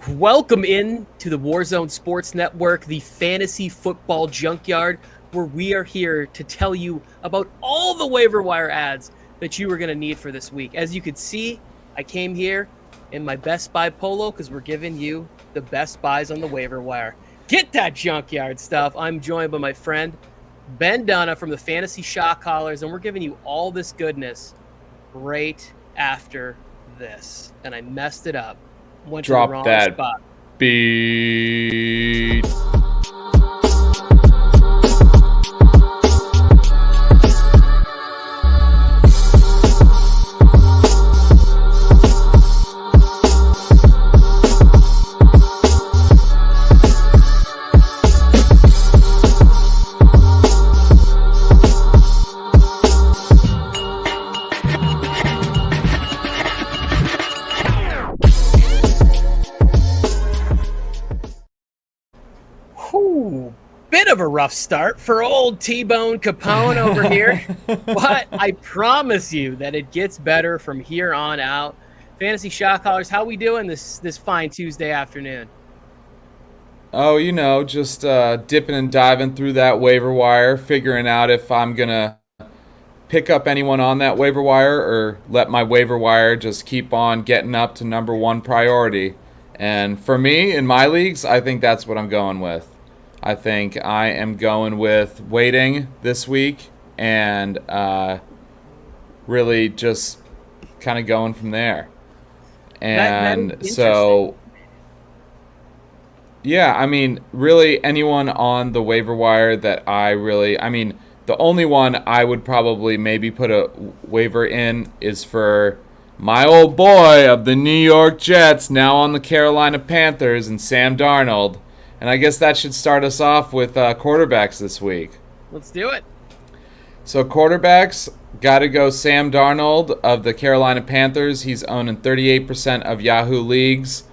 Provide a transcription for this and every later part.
Welcome in to the Warzone Sports Network, the fantasy football junkyard, where we are here to tell you about all the waiver wire ads that you are going to need for this week. As you can see, I came here in my Best Buy polo because we're giving you the best buys on the waiver wire. Get that junkyard stuff. I'm joined by my friend Ben Dunna from the Fantasy Shot Callers, and we're giving you all this goodness right after this. And I messed it up. Went Drop to the wrong that spot. beat. Bit of a rough start for old T-Bone Capone over here, but I promise you that it gets better from here on out. Fantasy Shot Callers, how we doing this fine Tuesday afternoon? Oh, just dipping and diving through that waiver wire, figuring out if I'm going to pick up anyone on that waiver wire or let my waiver wire just keep on getting up to number one priority. And for me, in my leagues, I think that's what I'm going with. I think I am going with waiting this week and really just kind of going from there. And so, yeah, really anyone on the waiver wire that the only one I would probably maybe put a waiver in is for my old boy of the New York Jets, now on the Carolina Panthers, and Sam Darnold. And I guess that should start us off with quarterbacks this week. Let's do it. So quarterbacks, got to go Sam Darnold of the Carolina Panthers. He's owning 38% of Yahoo leagues.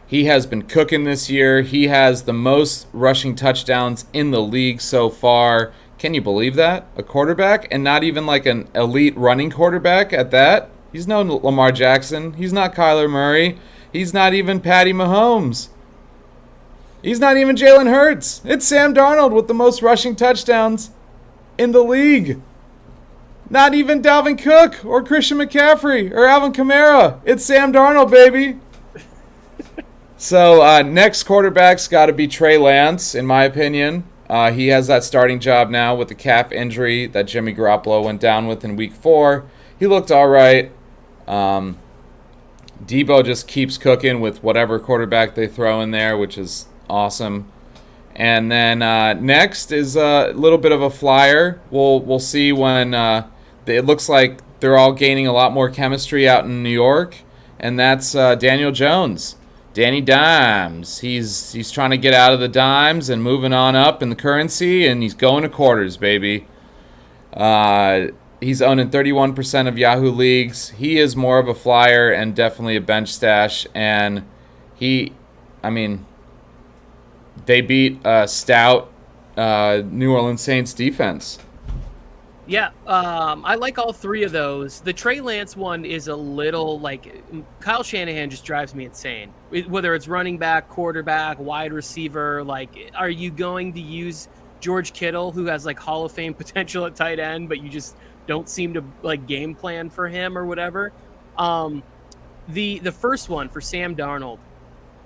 He has been cooking this year. He has the most rushing touchdowns in the league so far. Can you believe that? A quarterback, and not even like an elite running quarterback at that? He's no Lamar Jackson. He's not Kyler Murray. He's not even Patty Mahomes. He's not even Jalen Hurts. It's Sam Darnold with the most rushing touchdowns in the league. Not even Dalvin Cook or Christian McCaffrey or Alvin Kamara. It's Sam Darnold, baby. So next quarterback's got to be Trey Lance, in my opinion. He has that starting job now with the calf injury that Jimmy Garoppolo went down with in week 4. He looked all right. Debo just keeps cooking with whatever quarterback they throw in there, which is awesome. And then next is a little bit of a flyer. We'll see when it looks like they're all gaining a lot more chemistry out in New York, and that's Daniel Jones, Danny Dimes. He's trying to get out of the dimes and moving on up in the currency, and he's going to quarters, baby. He's owning 31% of Yahoo leagues. He is more of a flyer and definitely a bench stash, and they beat a stout New Orleans Saints defense. Yeah, I like all three of those. The Trey Lance one is a little like Kyle Shanahan just drives me insane. Whether it's running back, quarterback, wide receiver, like, are you going to use George Kittle, who has like Hall of Fame potential at tight end, but you just don't seem to like game plan for him or whatever? The first one for Sam Darnold,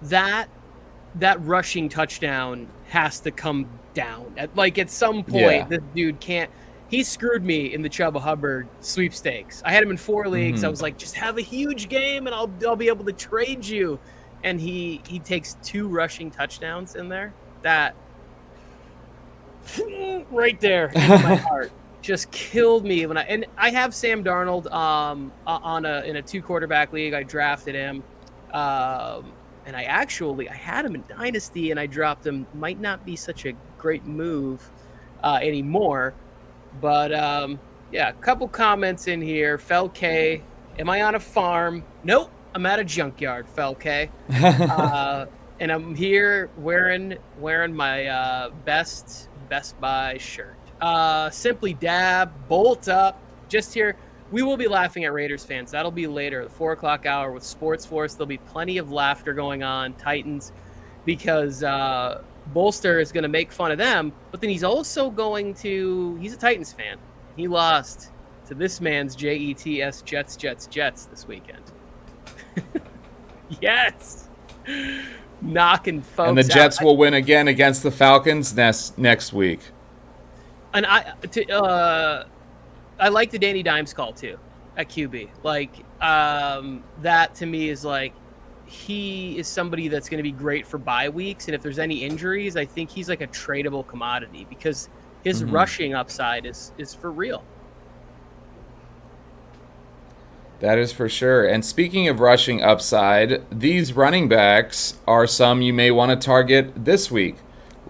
that rushing touchdown has to come down. At some point, This dude can't. He screwed me in the Chuba Hubbard sweepstakes. I had him in 4 leagues. Mm-hmm. I was like, just have a huge game and I'll be able to trade you. And he takes 2 rushing touchdowns in there. That right there in my heart just killed me and I have Sam Darnold in a 2 quarterback league. I drafted him. And I had him in Dynasty and I dropped him. Might not be such a great move anymore. But, a couple comments in here. Fel K, am I on a farm? Nope, I'm at a junkyard, Fel K. And I'm here wearing my Best Buy shirt. Simply Dab, Bolt Up, just here We will be laughing at Raiders fans. That'll be later, the 4 o'clock hour with Sports Force. There'll be plenty of laughter going on, Titans, because Bolster is going to make fun of them, but then he's also he's a Titans fan. He lost to this man's Jets this weekend. Yes. Knocking folks out. And the Jets will win again against the Falcons next week. And I like the Danny Dimes call too at QB. Like that to me is like he is somebody that's going to be great for bye weeks, and if there's any injuries, I think he's like a tradable commodity because his rushing upside is for real. That is for sure. And speaking of rushing upside, these running backs are some you may want to target this week.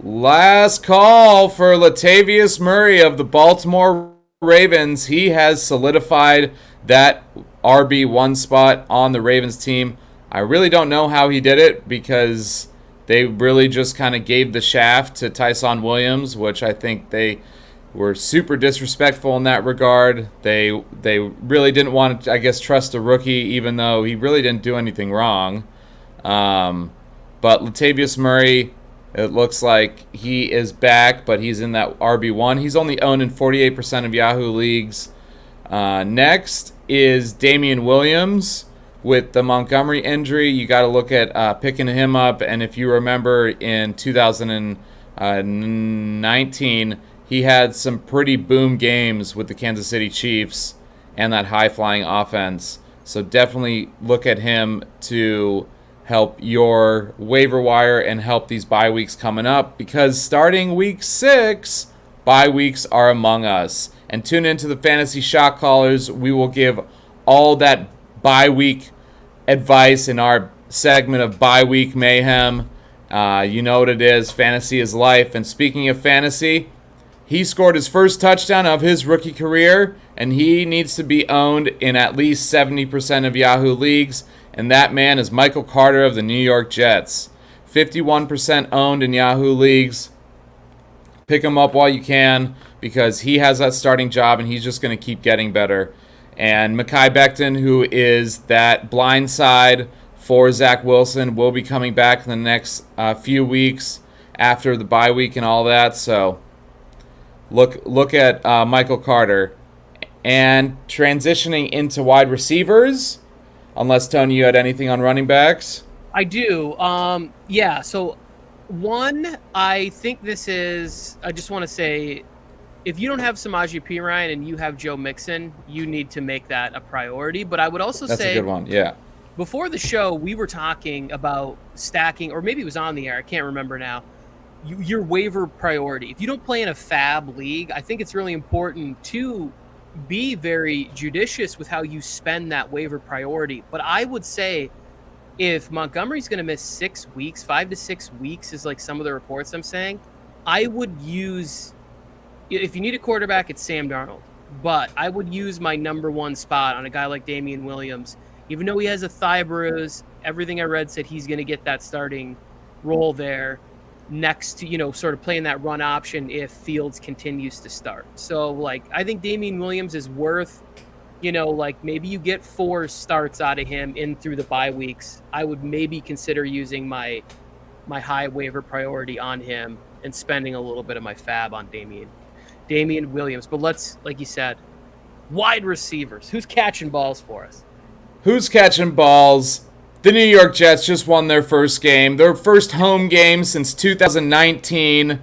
Last call for Latavius Murray of the Baltimore Ravens. He has solidified that RB1 spot on the Ravens team. I really don't know how he did it because they really just kind of gave the shaft to Tyson Williams, which I think they were super disrespectful in that regard. They really didn't want to, I guess, trust a rookie, even though he really didn't do anything wrong. But Latavius Murray, it looks like he is back, but he's in that RB1. He's only owned in 48% of Yahoo leagues. Next is Damian Williams with the Montgomery injury. You got to look at picking him up. And if you remember in 2019, he had some pretty boom games with the Kansas City Chiefs and that high-flying offense. So definitely look at him to help your waiver wire and help these bye weeks coming up, because starting week 6, bye weeks are among us. And tune into the Fantasy Shot Callers. We will give all that bye week advice in our segment of bye week mayhem. You know what it is. Fantasy is life. And speaking of fantasy, he scored his first touchdown of his rookie career, and he needs to be owned in at least 70% of Yahoo leagues. And that man is Michael Carter of the New York Jets. 51% owned in Yahoo leagues. Pick him up while you can, because he has that starting job and he's just going to keep getting better. And Mekhi Becton, who is that blind side for Zach Wilson, will be coming back in the next few weeks after the bye week and all that. So look at Michael Carter. And transitioning into wide receivers, unless, Tony, you had anything on running backs? I do. Yeah, so one, I think this is, I just want to say, if you don't have Samaje Perine and you have Joe Mixon, you need to make that a priority. But I would also say... That's a good one, yeah. Before the show, we were talking about stacking, or maybe it was on the air, I can't remember now, your waiver priority. If you don't play in a fab league, I think it's really important to be very judicious with how you spend that waiver priority. But I would say if Montgomery's going to miss 6 weeks, 5 to 6 weeks is like some of the reports I'm saying, I would use, if you need a quarterback, it's Sam Darnold. But I would use my number one spot on a guy like Damian Williams. Even though he has a thigh bruise, everything I read said he's going to get that starting role there next to, sort of playing that run option if Fields continues to start. So, I think Damian Williams is worth, maybe you get 4 starts out of him in through the bye weeks. I would maybe consider using my high waiver priority on him and spending a little bit of my fab on Damian Williams. But let's, like you said, wide receivers. Who's catching balls for us? Who's catching balls? The New York Jets just won their first game, their first home game since 2019.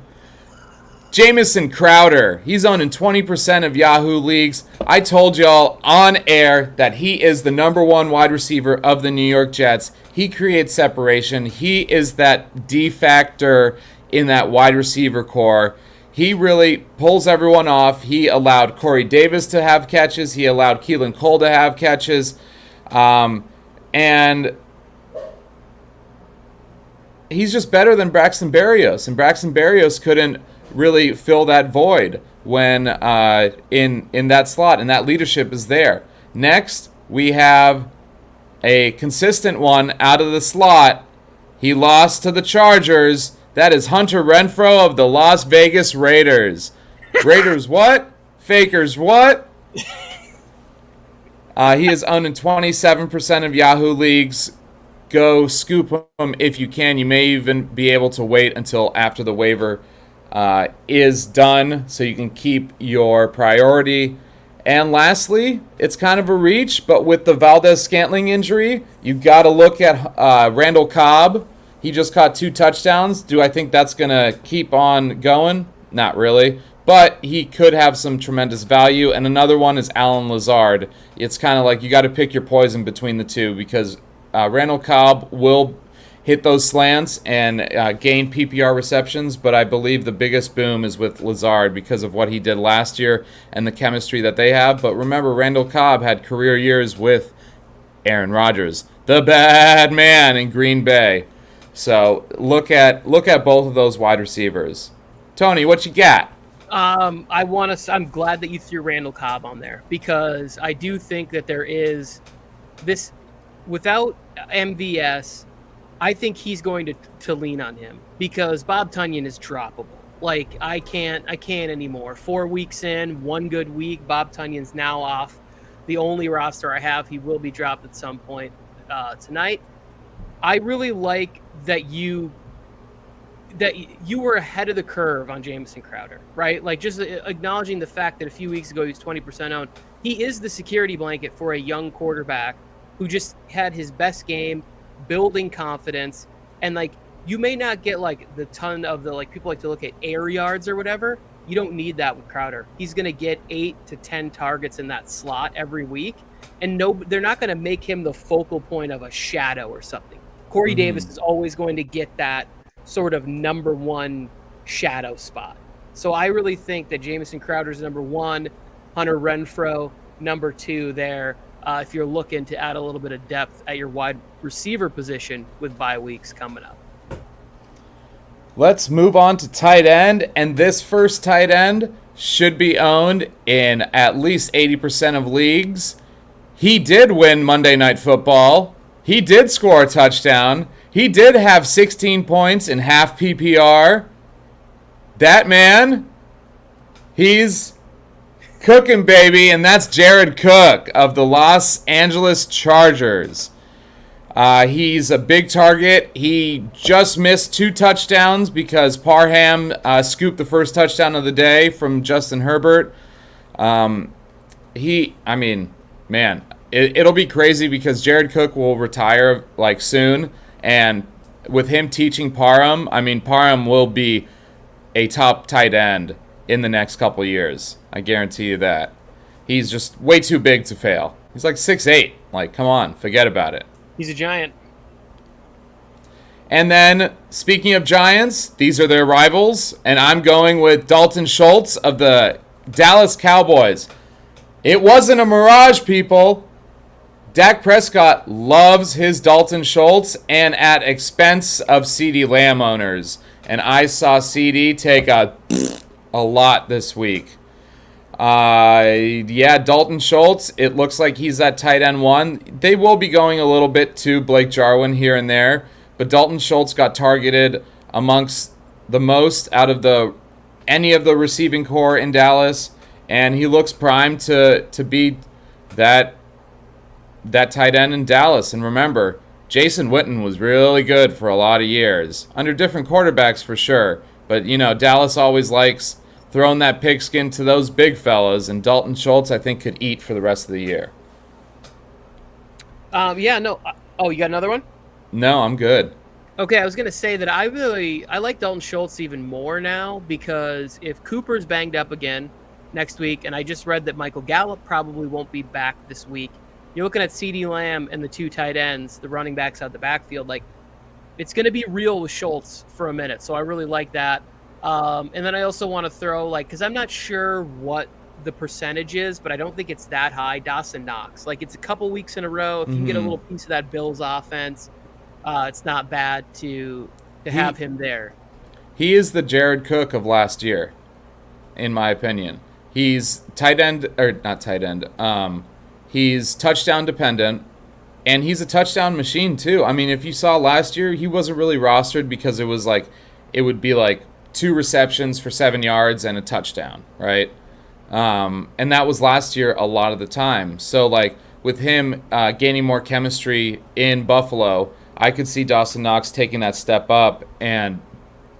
Jameson Crowder, he's owned in 20% of Yahoo leagues. I told y'all on air that he is the number one wide receiver of the New York Jets. He creates separation. He is that de factor in that wide receiver core. He really pulls everyone off. He allowed Corey Davis to have catches. He allowed Keelan Cole to have catches. And he's just better than Braxton Berrios, and Braxton Berrios couldn't really fill that void when in that slot, and that leadership is there. Next, we have a consistent one out of the slot. He lost to the Chargers. That is Hunter Renfro of the Las Vegas Raiders. Raiders what? Fakers what? He is owned in 27% of Yahoo leagues. Go scoop him if you can. You may even be able to wait until after the waiver is done so you can keep your priority. And lastly, it's kind of a reach, but with the Valdez-Scantling injury, you've got to look at Randall Cobb. He just caught 2 touchdowns. Do I think that's going to keep on going? Not really. But he could have some tremendous value. And another one is Alan Lazard. It's kind of like you got to pick your poison between the two because Randall Cobb will hit those slants and gain PPR receptions, but I believe the biggest boom is with Lazard because of what he did last year and the chemistry that they have. But remember, Randall Cobb had career years with Aaron Rodgers, the bad man in Green Bay. So look at both of those wide receivers. Tony, what you got? I'm glad that you threw Randall Cobb on there because I do think that there is this without MVS. I think he's going to lean on him because Bob Tunyon is droppable. Like I can't anymore. 4 weeks in, 1 good week, Bob Tunyon's now off the only roster I have. He will be dropped at some point tonight. I really like that you were ahead of the curve on Jameson Crowder, right? Like just acknowledging the fact that a few weeks ago he was 20% owned. He is the security blanket for a young quarterback who just had his best game, building confidence, and like you may not get like the ton of the like people like to look at air yards or whatever. You don't need that with Crowder. He's going to get 8 to 10 targets in that slot every week, and they're not going to make him the focal point of a shadow or something. Corey Davis is always going to get that sort of number 1 shadow spot. So I really think that Jamison Crowder's number 1, Hunter Renfro number 2 there. If you're looking to add a little bit of depth at your wide receiver position with bye weeks coming up. Let's move on to tight end, and this first tight end should be owned in at least 80% of leagues. He did win Monday Night Football. He did score a touchdown. He did have 16 points in half PPR. That man, he's cooking, baby, and that's Jared Cook of the Los Angeles Chargers. He's a big target. He just missed 2 touchdowns because Parham scooped the first touchdown of the day from Justin Herbert. It'll be crazy because Jared Cook will retire like soon, and with him teaching Parham, Parham will be a top tight end in the next couple years. I guarantee you that. He's just way too big to fail. He's like 6'8". Like, come on, forget about it. He's a giant. And then, speaking of giants, these are their rivals, and I'm going with Dalton Schultz of the Dallas Cowboys. It wasn't a mirage, people. Dak Prescott loves his Dalton Schultz, and at expense of CeeDee Lamb owners. And I saw CeeDee take a lot this week. Dalton Schultz, it looks like he's that tight end 1. They will be going a little bit to Blake Jarwin here and there, but Dalton Schultz got targeted amongst the most out of any of the receiving core in Dallas, and he looks primed to be that tight end in Dallas. And remember, Jason Witten was really good for a lot of years, under different quarterbacks for sure, but Dallas always likes throwing that pigskin to those big fellas, and Dalton Schultz, I think, could eat for the rest of the year. Oh, you got another one? No, I'm good. Okay, I was going to say that I like Dalton Schultz even more now because if Cooper's banged up again next week, and I just read that Michael Gallup probably won't be back this week, you're looking at CeeDee Lamb and the 2 tight ends, the running backs out the backfield. Like, it's going to be real with Schultz for a minute, so I really like that. And then I also want to throw, because I'm not sure what the percentage is, but I don't think it's that high, Dawson Knox. Like, it's a couple weeks in a row. If you can get a little piece of that Bills offense, it's not bad to have him there. He is the Jared Cook of last year, in my opinion. He's he's touchdown dependent, and he's a touchdown machine too. If you saw last year, he wasn't really rostered because it would be like 2 receptions for 7 yards and a touchdown, right? And that was last year a lot of the time. So, with him gaining more chemistry in Buffalo, I could see Dawson Knox taking that step up. And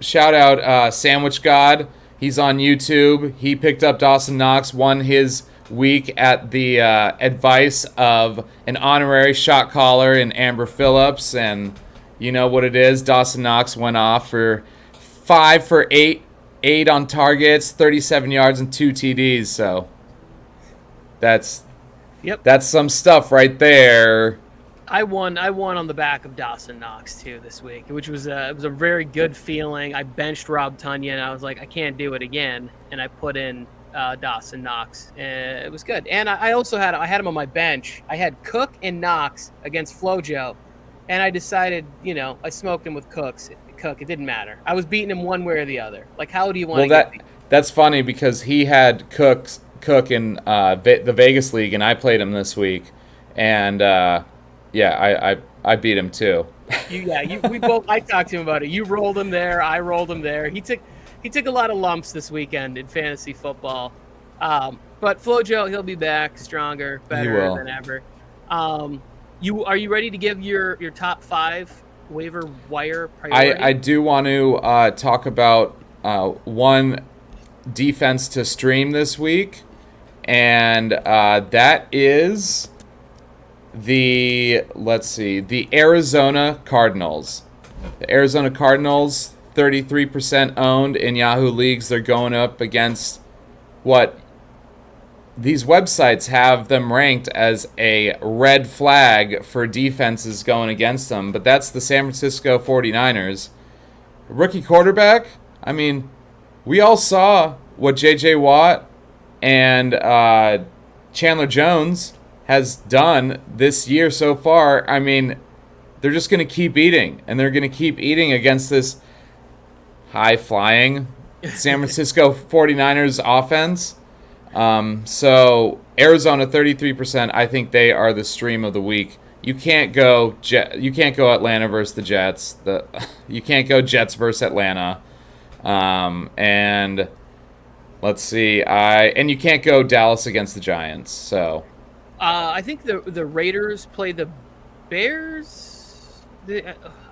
shout out Sandwich God. He's on YouTube. He picked up Dawson Knox, won his week at the advice of an honorary shot caller in Amber Phillips. And you know what it is. Dawson Knox went off for 5 for 8 on targets, 37 yards, and 2 TDs. So that's some stuff right there. I won on the back of Dawson Knox too this week, which was it was a very good feeling. I benched Rob Tunyon. I was like, I can't do it again, and I put in Dawson Knox. It was good. And I also had him on my bench. I had Cook and Knox against FloJo, and I decided, I smoked him with Cook. It didn't matter. I was beating him one way or the other. Like, how do you want to get beat? That's funny because he had Cook in the Vegas League, and I played him this week, and I beat him too. We both. I talked to him about it. You rolled him there. I rolled him there. He took a lot of lumps this weekend in fantasy football. But FloJo, he'll be back stronger, better than ever. Are you ready to give your top 5 waiver wire priority? I do want to talk about one defense to stream this week, and that is the Arizona Cardinals. The Arizona Cardinals, 33% owned in Yahoo leagues. They're going up against what these websites have them ranked as a red flag for defenses going against them, but that's the San Francisco 49ers. Rookie quarterback, I mean, we all saw what J.J. Watt and Chandler Jones has done this year so far. I mean, they're just going to keep eating, and they're going to keep eating against this high-flying San Francisco 49ers offense. So Arizona 33%. I think they are the stream of the week. You can't go Atlanta versus the Jets. You can't go Jets versus Atlanta. And let's see. And you can't go Dallas against the Giants. So I think the Raiders play the Bears.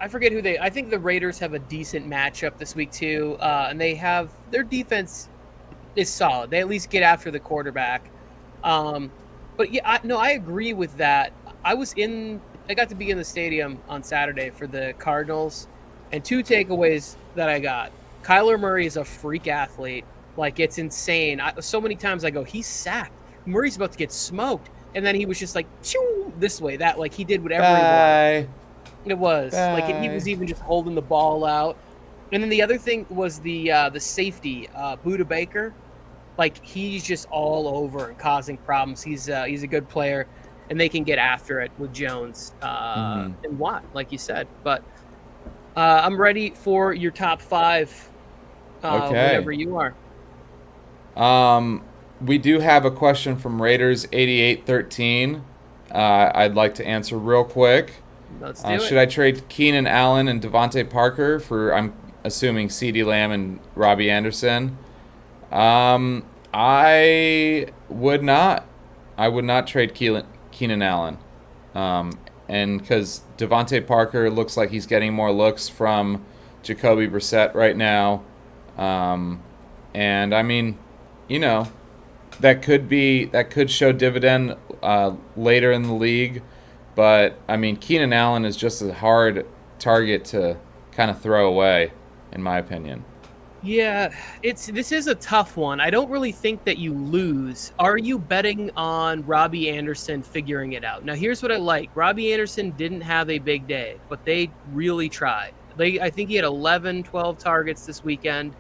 I forget who I think the Raiders have a decent matchup this week too, and they have their defense is solid. They at least get after the quarterback. But yeah, I agree with that. I got to be in the stadium on Saturday for the Cardinals, and 2 takeaways that I got. Kyler Murray is a freak athlete. Like, it's insane. So many times I go, he's sacked. Murray's about to get smoked. And then he was just like, this way, that, like, he did whatever he wanted. It was. Like, he was even just holding the ball out. And then the other thing was the safety, Buda Baker. Like, he's just all over and causing problems. He's a good player, and they can get after it with Jones and Watt, like you said. But I'm ready for your top 5 whenever you are. We do have a question from Raiders 8813. I'd like to answer real quick. Let's do it. Should I trade Keenan Allen and Devontae Parker for, I'm assuming, CeeDee Lamb and Robbie Anderson? I would not. I would not trade Keenan Allen. And because Devontae Parker looks like he's getting more looks from Jacoby Brissett right now. And I mean, that could show dividend later in the league. But I mean, Keenan Allen is just a hard target to kind of throw away, in my opinion. Yeah, this is a tough one. I don't really think that you lose. Are you betting on Robbie Anderson figuring it out? Now, here's what I like. Robbie Anderson didn't have a big day, but they really tried. I think he had 11, 12 targets this weekend.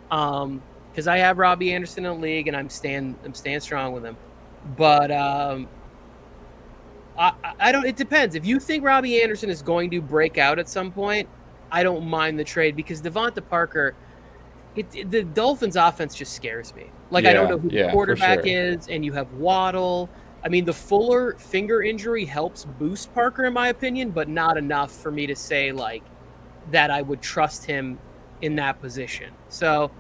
Because I have Robbie Anderson in the league, and I'm staying strong with him. But I don't. It depends. If you think Robbie Anderson is going to break out at some point, I don't mind the trade because Devonta Parker. The Dolphins' offense just scares me. Like, I don't know who the quarterback is, and you have Waddle. I mean, the Fuller finger injury helps boost Parker, in my opinion, but not enough for me to say, like, that I would trust him in that position. So,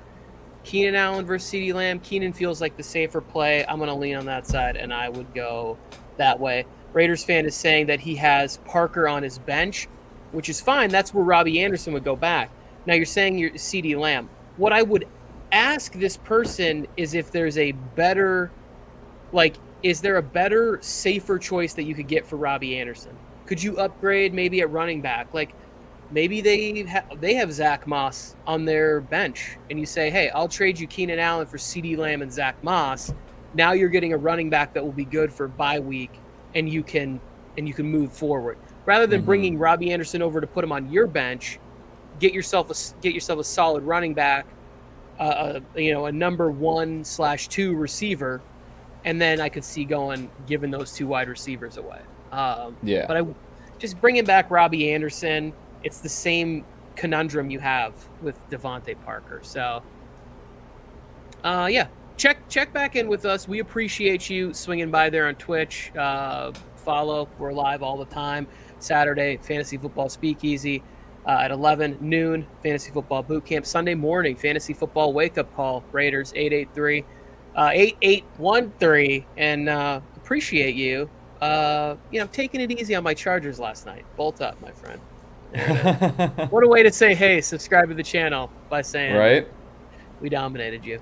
Keenan Allen versus CeeDee Lamb. Keenan feels like the safer play. I'm going to lean on that side, and I would go that way. Raiders fan is saying that he has Parker on his bench, which is fine. That's where Robbie Anderson would go back. Now you're saying you're CeeDee Lamb. What I would ask this person is if there's a better, is there a better, safer choice that you could get for Robbie Anderson? Could you upgrade maybe at running back? Maybe they have Zach Moss on their bench, and you say, hey, I'll trade you Keenan Allen for CeeDee Lamb and Zach Moss. Now you're getting a running back that will be good for bye week, and you can move forward. Rather than bringing Robbie Anderson over to put him on your bench, get yourself a solid running back, a number 1/2 receiver, and then I could see giving those 2 wide receivers away. But I just bringing back Robbie Anderson. It's the same conundrum you have with Devontae Parker. So, check back in with us. We appreciate you swinging by there on Twitch. Follow. We're live all the time. Saturday, Fantasy Football Speakeasy at 11 noon, Fantasy Football Boot Camp. Sunday morning, Fantasy Football Wake Up Call, Raiders 8813. And appreciate you. Taking it easy on my Chargers last night. Bolt up, my friend. What a way to say, hey, subscribe to the channel by saying, right? We dominated you.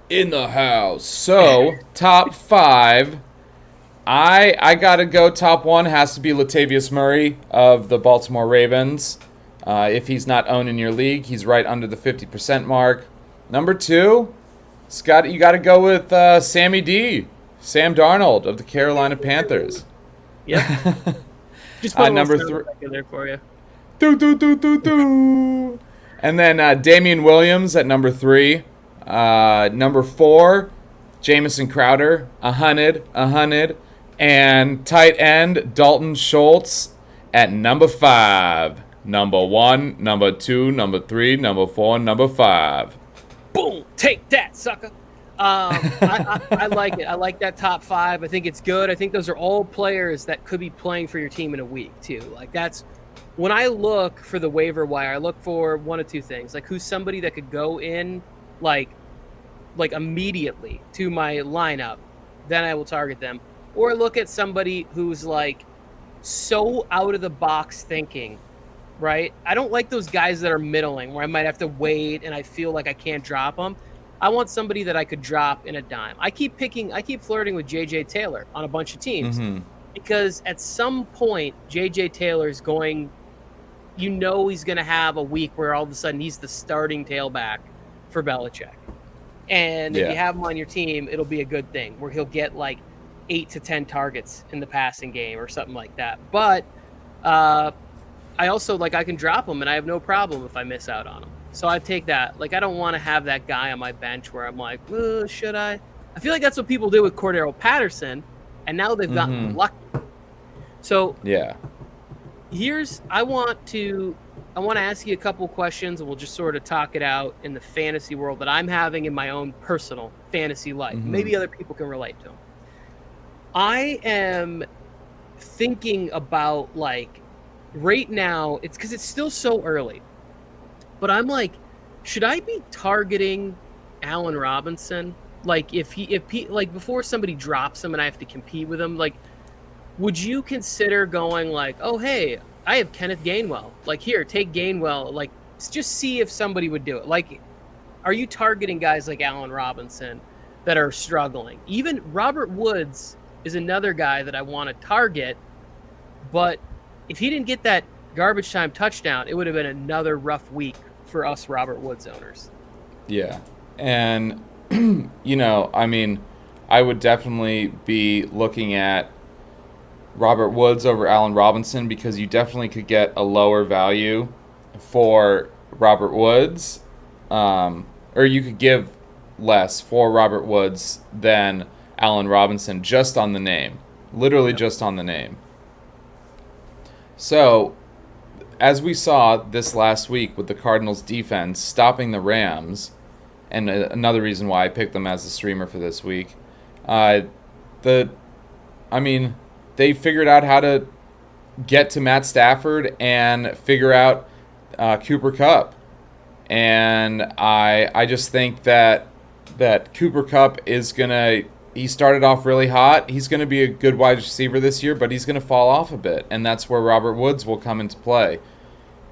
In the house. So, top 5. I gotta go. Top 1 has to be Latavius Murray of the Baltimore Ravens. If he's not owned in your league, he's right under the 50% mark. Number 2, Scott, you gotta go with Sammy D. Sam Darnold of the Carolina Panthers. Yep. Just put number 3 in there for you. And then Damian Williams at number 3. Number 4, Jamison Crowder, 100. And tight end Dalton Schultz at number 5. Number 1, number 2, number 3, number 4, number 5. Boom! Take that, sucker. I like it. I like that top 5. I think it's good. I think those are all players that could be playing for your team in a week too. That's when I look for the waiver wire. I look for one of two things: who's somebody that could go in like immediately to my lineup. Then I will target them, or look at somebody who's so out of the box thinking. Right? I don't like those guys that are middling where I might have to wait and I feel like I can't drop them. I want somebody that I could drop in a dime. I keep flirting with J.J. Taylor on a bunch of teams because at some point, J.J. Taylor's going, he's going to have a week where all of a sudden he's the starting tailback for Belichick. And if you have him on your team, it'll be a good thing where he'll get 8 to 10 targets in the passing game or something like that. But I also, I can drop him and I have no problem if I miss out on him. So I take that. I don't want to have that guy on my bench where I'm should I? I feel like that's what people do with Cordero Patterson, and now they've gotten lucky. So I want to ask you a couple questions, and we'll just sort of talk it out in the fantasy world that I'm having in my own personal fantasy life. Maybe other people can relate to them. I am thinking about right now. It's because it's still so early. But I'm should I be targeting Allen Robinson? If he before somebody drops him and I have to compete with him, would you consider going oh, hey, I have Kenneth Gainwell. Here, take Gainwell. Just see if somebody would do it. Are you targeting guys like Allen Robinson that are struggling? Even Robert Woods is another guy that I want to target, but if he didn't get that garbage time touchdown, it would have been another rough week for us Robert Woods owners. Yeah. And, I would definitely be looking at Robert Woods over Allen Robinson because you definitely could get a lower value for Robert Woods, or you could give less for Robert Woods than Allen Robinson just on the name. Literally just on the name. So, as we saw this last week with the Cardinals defense stopping the Rams, and another reason why I picked them as the streamer for this week, they figured out how to get to Matt Stafford and figure out Cooper Kupp. And I just think that Cooper Kupp is going to he started off really hot. He's going to be a good wide receiver this year, but he's going to fall off a bit, and that's where Robert Woods will come into play.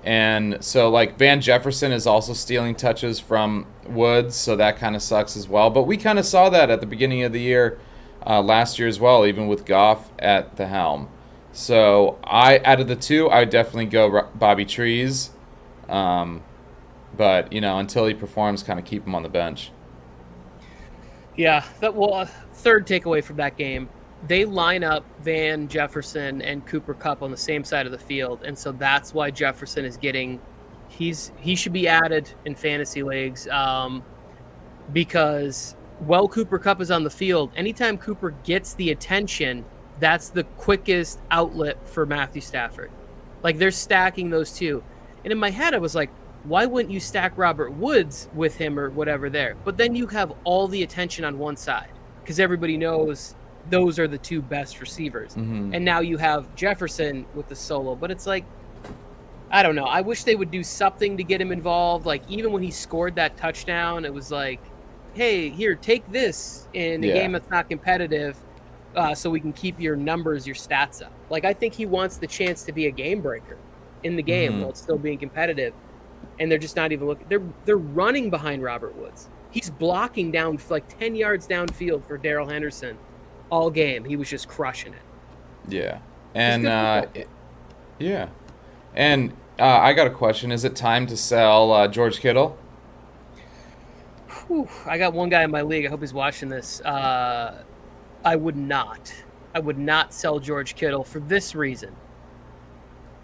And so, like, Van Jefferson is also stealing touches from Woods, so that kind of sucks as well. But we kind of saw that at the beginning of the year last year as well, even with Goff at the helm. So, out of the two, I would definitely go Bobby Trees. But, until he performs, kind of keep him on the bench. Yeah, third takeaway from that game, they line up Van Jefferson and Cooper Kupp on the same side of the field, and so that's why Jefferson is he should be added in fantasy leagues because while Cooper Kupp is on the field, anytime Cooper gets the attention, that's the quickest outlet for Matthew Stafford. Like, they're stacking those two. And in my head, I was like, why wouldn't you stack Robert Woods with him or whatever there? But then you have all the attention on one side because everybody knows those are the two best receivers. Mm-hmm. And now you have Jefferson with the solo. But it's like, I don't know. I wish they would do something to get him involved. Like, even when he scored that touchdown, it was like, hey, here, take this in a game that's not competitive so we can keep your numbers, your stats up. Like, I think he wants the chance to be a game breaker in the game while it's still being competitive. And they're just not even looking. They're running behind Robert Woods. He's blocking down like 10 yards downfield for Darrell Henderson all game. He was just crushing it. Yeah. And And I got a question. Is it time to sell George Kittle? Whew, I got one guy in my league. I hope he's watching this. I would not. I would not sell George Kittle for this reason.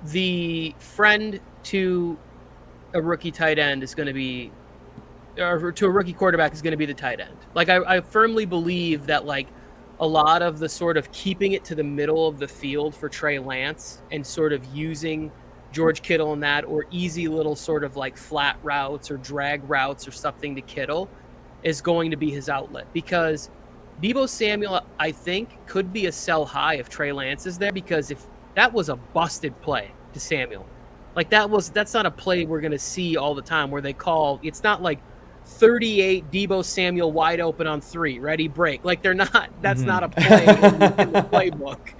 The friend to a rookie tight end is going to be, or to a rookie quarterback is going to be the tight end. Like, I firmly believe that, like, a lot of the sort of keeping it to the middle of the field for Trey Lance and sort of using George Kittle in that, or easy little sort of like flat routes or drag routes or something to Kittle, is going to be his outlet. Because Deebo Samuel, I think, could be a sell high if Trey Lance is there, because if that was a busted play to Samuel, like that's not a play we're going to see all the time where they call, it's not like 38 Deebo Samuel wide open on 3, ready, break. Like, they're not, that's not a play in the playbook.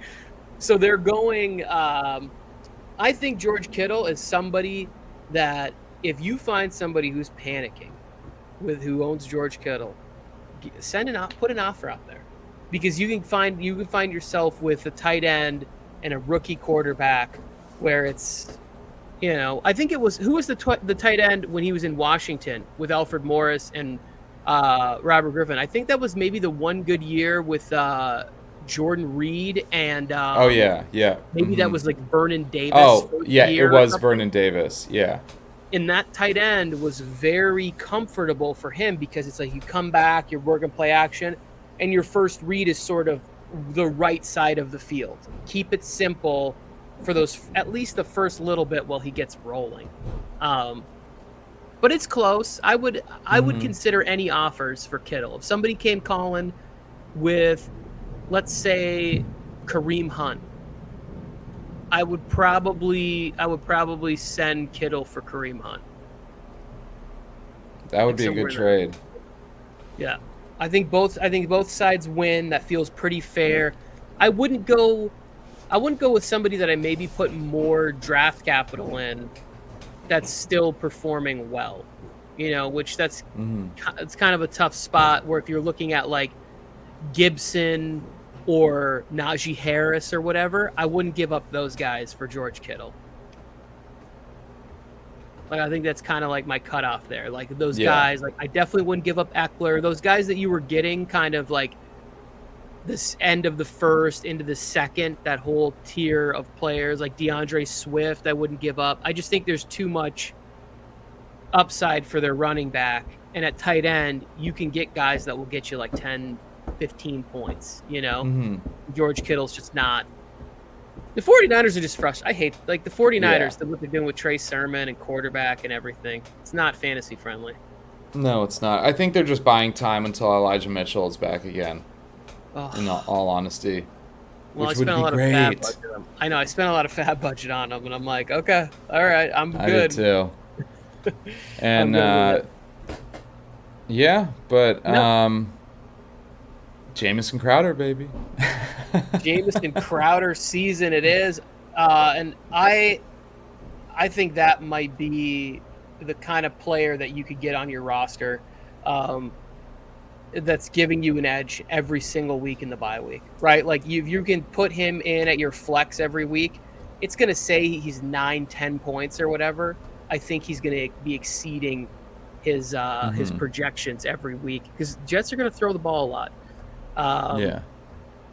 So they're going, I think George Kittle is somebody that if you find somebody who's panicking with who owns George Kittle, put an offer out there, because you can find yourself with a tight end and a rookie quarterback where it's, you know, I think it was, who was the tight end when he was in Washington with Alfred Morris and Robert Griffin? I think that was maybe the one good year with Jordan Reed and maybe that was like Vernon Davis. Oh, yeah, it was Vernon Davis. Yeah. And that tight end was very comfortable for him because it's like you come back, you're working play action, and your first read is sort of the right side of the field. Keep it simple for those, at least the first little bit while he gets rolling. But it's close. I would consider any offers for Kittle. If somebody came calling with, let's say, Kareem Hunt, I would probably send Kittle for Kareem Hunt. That would be a good trade. Yeah. I think both sides win. That feels pretty fair. I wouldn't go with somebody that I maybe put more draft capital in that's still performing well. You know, which it's kind of a tough spot where if you're looking at like Gibson or Najee Harris or whatever, I wouldn't give up those guys for George Kittle. Like, I think that's kind of like my cutoff there. Like, those guys, like, I definitely wouldn't give up Eckler. Those guys that you were getting kind of like this end of the first into the second, that whole tier of players like DeAndre Swift, I wouldn't give up. I just think there's too much upside for their running back. And at tight end, you can get guys that will get you like 10, 15 points, you know? George Kittle's just not. The 49ers are just frustrated. I hate, like, the 49ers, what they're doing with Trey Sermon and quarterback and everything. It's not fantasy friendly. No, it's not. I think they're just buying time until Elijah Mitchell is back again. In all honesty. Well, which I spent would a lot be of fab great. budget on them. I know, I spent a lot of fab budget on them, and I'm like, okay, all right, I'm good. I did too. And, but, Jameson Crowder, baby. Jameson Crowder season it is. And I think that might be the kind of player that you could get on your roster that's giving you an edge every single week in the bye week, right? Like you can put him in at your flex every week. It's going to say he's 9-10 points or whatever. I think he's going to be exceeding his projections every week because Jets are going to throw the ball a lot. Yeah.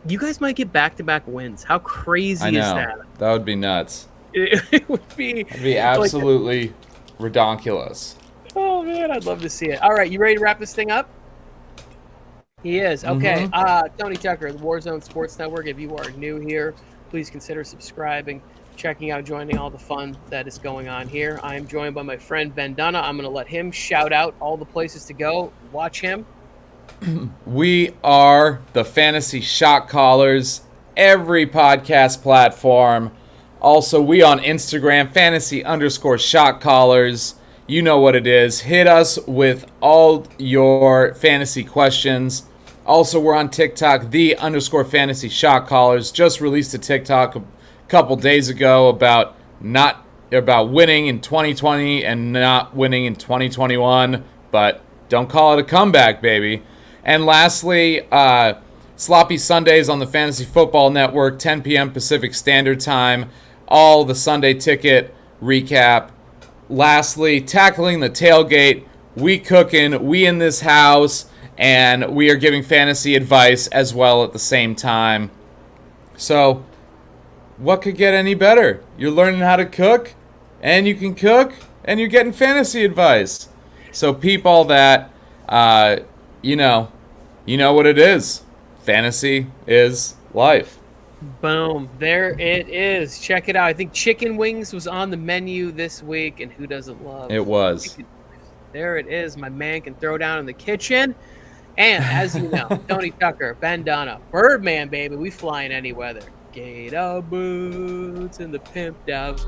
You guys might get back-to-back wins. How crazy I know. is that? That would be nuts. It would be. It'd be absolutely redonkulous. Oh, man, I'd love to see it. All right, you ready to wrap this thing up? He is. Okay. Tony Tucker, the Warzone Sports Network. If you are new here, please consider subscribing, checking out, joining all the fun that is going on here. I am joined by my friend Ben Dunna. I'm going to let him shout out all the places to go. Watch him. We are the Fantasy Shot Callers, every podcast platform. Also, we on Instagram, fantasy_shot callers. You know what it is. Hit us with all your fantasy questions. Also, we're on TikTok, _fantasy shot callers. Just released a TikTok a couple days ago about winning in 2020 and not winning in 2021, but don't call it a comeback, baby. And lastly, Sloppy Sundays on the Fantasy Football Network, 10 p.m. Pacific Standard Time. All the Sunday ticket recap. Lastly, Tackling the Tailgate. We cooking, we in this house, and we are giving fantasy advice as well at the same time. So, what could get any better? You're learning how to cook, and you can cook, and you're getting fantasy advice. So peep all that. You know what it is. Fantasy is life. Boom. There it is. Check it out. I think chicken wings was on the menu this week, and who doesn't love it? Was. Chicken. There it is. My man can throw down in the kitchen. And as you know, Tony Tucker, Ben Dunna, Birdman, baby. We flying any weather. Gator boots and the pimped out.